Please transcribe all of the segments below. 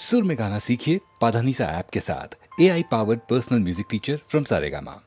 सुर में गाना सीखिए पाधानीसा ऐप के साथ। AI powered personal music teacher from Saregama.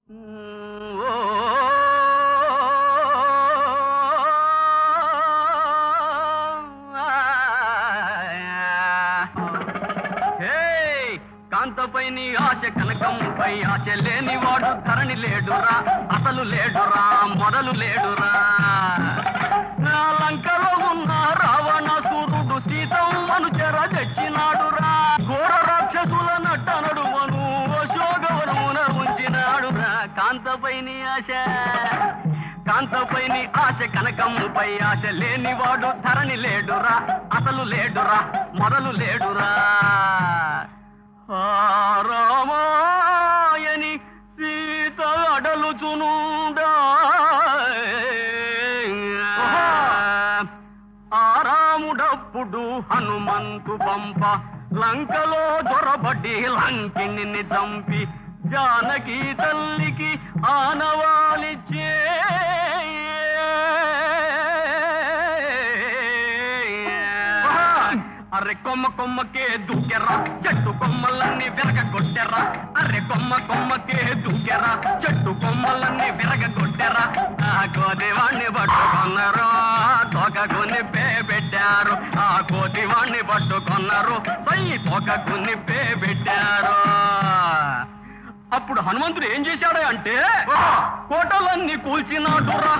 కాంతపై నీ ఆశ కనకంపై ఆశ లేనివాడు ధరణి లేడురా, అసలు లేడురా, మొదలు లేడురా. లంకలో ఉన్న రావణాసురుడు సీతమ్మను చెర తెచ్చినాడురా, ఘోర రాక్షసుల నట్టనడుమను అశోకవనమున ఉంచినాడురా. కాంతపై నీ ఆశ కనకముపై ఆశ లేనివాడు ధరణి లేడురా, అసలు లేడురా, మొదలు లేడురా. రామాయని సీత అడలుచునుండా ఆరాముడప్పుడు హనుమంతు పంప లంకలో దొరబడి లంకిని చంపి జానకి తల్లికి ఆనవాలిచ్చే. అర్రె కొమ్మకే దూకెరా, చెట్టు కొమ్మలన్నీ విరగొట్టెరా. అర్రె కొమ్మకే దూకెరా, చెట్టు కొమ్మలన్నీ విరగొట్టెరా. ఆ కోతివాణ్ణి పట్టుకున్నారు, తోకకు నిప్పే పెట్టారు. ఆ కోతివాణ్ణి పట్టుకున్నారు, తోకకు నిప్పే పెట్టారు. అప్పుడు హనుమంతుడు ఏం చేశాడు అంటే, కోటలన్నీ కూల్చినాడురా,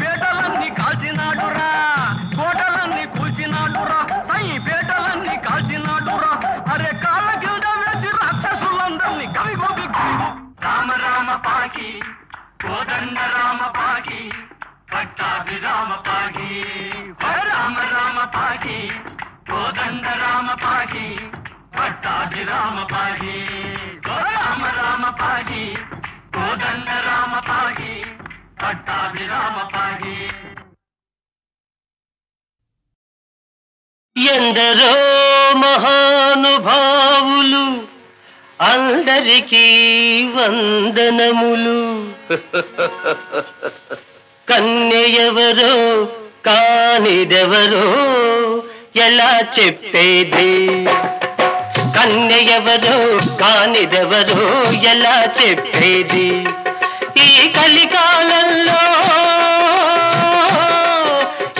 పేటలన్నీ కాల్చినాడురా. కోటలన్నీ కూల్చినాడురా, పేటలన్నీ కాల్చినాడురా. అరే కాళ్ళ కింద వేసి రాక్షసులందరినీ కవిగోపి. రామ రామ పాకి కోదండ రామ పాకి పట్టాభిరామ పాకి. రామ రామ పాకి కోదండ రామ పాకి పట్టాభిరామ పాకి. రామ రామ పాకి కోదండ రామ పాకి పట్టాభిరామ పాకి. ఎందరో మహానుభావులు అందరికీ వందనములు. కన్యెవరో కానిదెవరో ఎలా చెప్పేది, కన్యెవరో కానిదెవరో ఎలా చెప్పేది. ఈ కలికాలంలో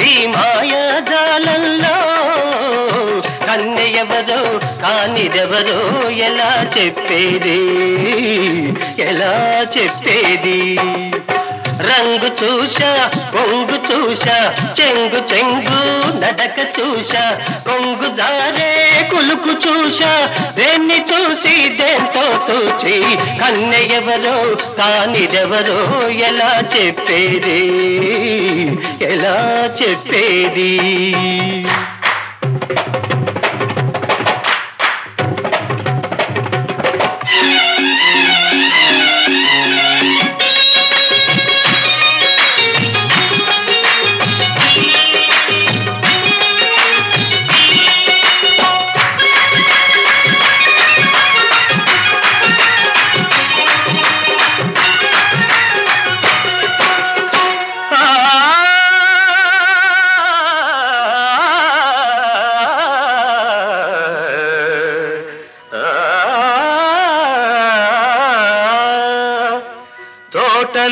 ఈ మాయాజాలంలో కన్యెవరో కానిదెవరో ఎలా చెప్పేది, ఎలా చెప్పేది. రంగు చూశా పొంగు చూశా, చెంగు చెంగు నడక చూశా, కొంగు జారే కులుకు చూశా, దేన్ని చూసి దేంతో తూచి కన్యెవరో కానిదెవరో ఎలా చెప్పేది, ఎలా చెప్పేది.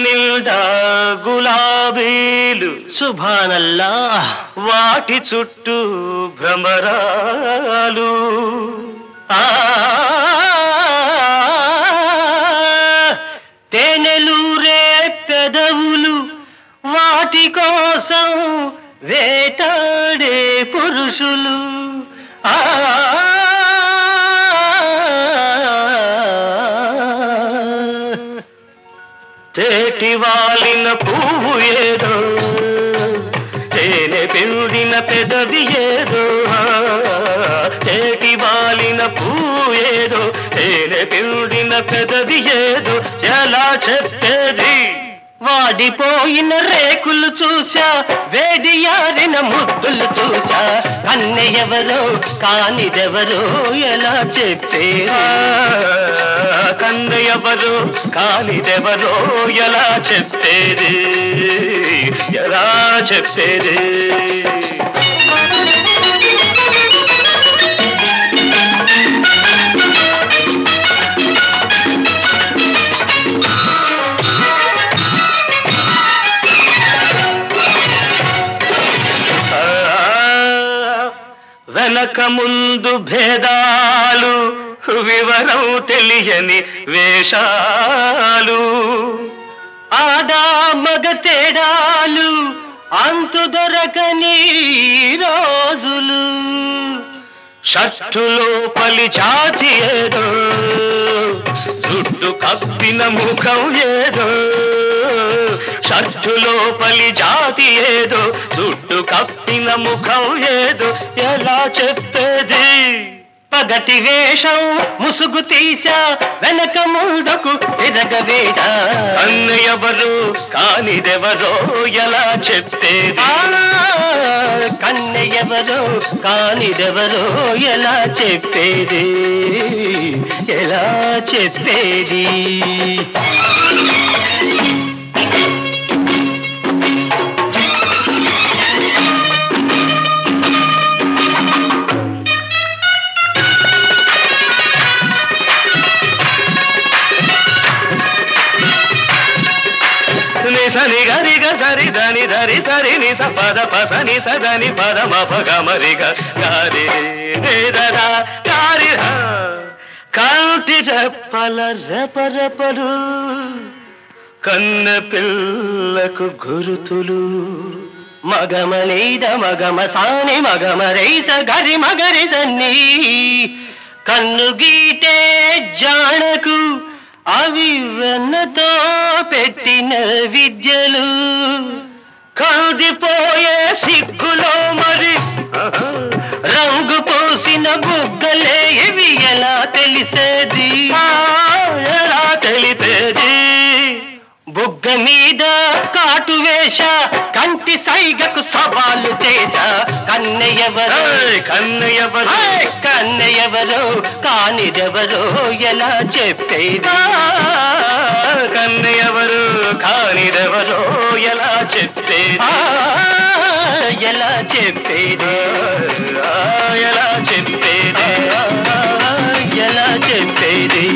నిండా గులాబీలు సుభానల్లా, వాటి చుట్టూ భ్రమరాలు. తేనెలూరే పెదవులు, వాటి కోసం వేటాడే పురుషులు. తేటి వాలిన పువ్వు ఏదో, తేనె పిండిన పెదవి ఏదో. తేటి వాలిన పువ్వు ఏదో, తేనె పిండిన పెదవి ఏదో ఎలా చెప్పేది. వాడిపోయిన రేకులు చూశా, వేడియారిన ముద్దులు చూశా, కన్నెవరో కానిదెవరో ఎలా చెప్పేది, కన్నెవరో కానిదెవరో ఎలా చెప్పేది, ఎలా చెప్పేది. వెనక ముందు భేదాలు వివరం తెలియని వేషాలు ఆడా మగ తేడాలు అంతు దొరకని రోజులు షట్టులో పలి జాతి ఏదో జుట్టు కప్పిన ముఖం ఏదో షట్టులో పలి జాతి ఏదో జుట్టు కప్పిన ముఖం ఏదో ఎలా చెప్పేది పగటి వేషం ముసుగు తీసా వెనక ముందుకు ఎదగవేశా కన్నెవరు కానిదెవరో ఎలా చెప్పేది కన్నెవరో కానిదెవరో ఎలా చెప్పేది ఎలా చెప్పేది సని గరి గ సరి దని ధరి సరి ని స పద పసని సదని పద మప గమరి గారి రేదరా గారి కంటి రెప్పల రెపరెపలు కన్న పిల్లకు గురుతులు మగమనీద మగమ సాని మగమరైస గరి మగరి సన్ని కన్ను గీటే జానకు అవి వెన్నతో పెట్టిన విద్యలు కౌదిపోయే సిగ్గులో మరి రంగు పోసిన బుగ్గలే ఇవి ఎలా తెలిసేది ఎలా తెలిపేది బుగ్గ మీద కాటు వేష కంటి సైగకు సవాలు చేశా కన్నెయవరో కన్నెయవరో కన్నెయవరో కానిదెవరో ఎలా చెప్పేది కన్నెయవరు కానిదెవరో ఎలా చెప్పేది ఎలా చెప్పేది ఎలా చెప్పేది ఎలా చెప్పేది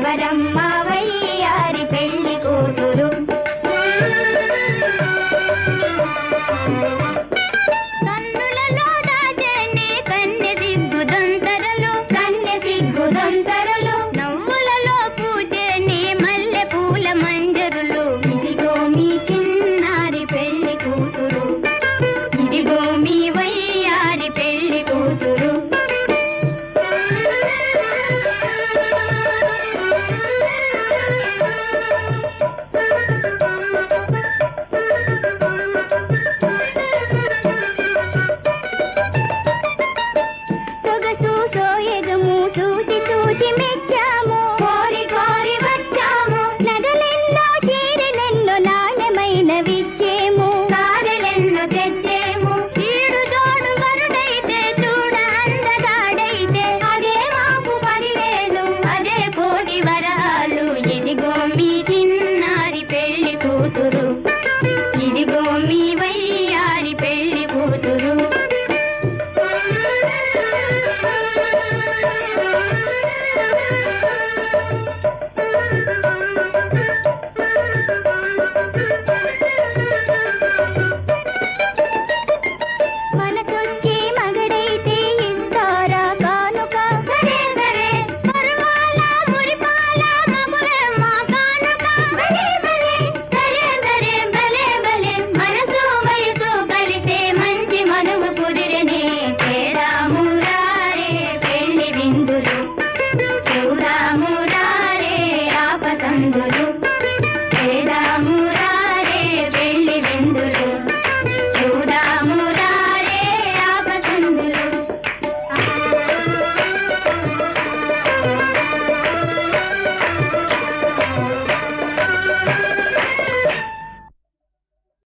ఎవరమ్మా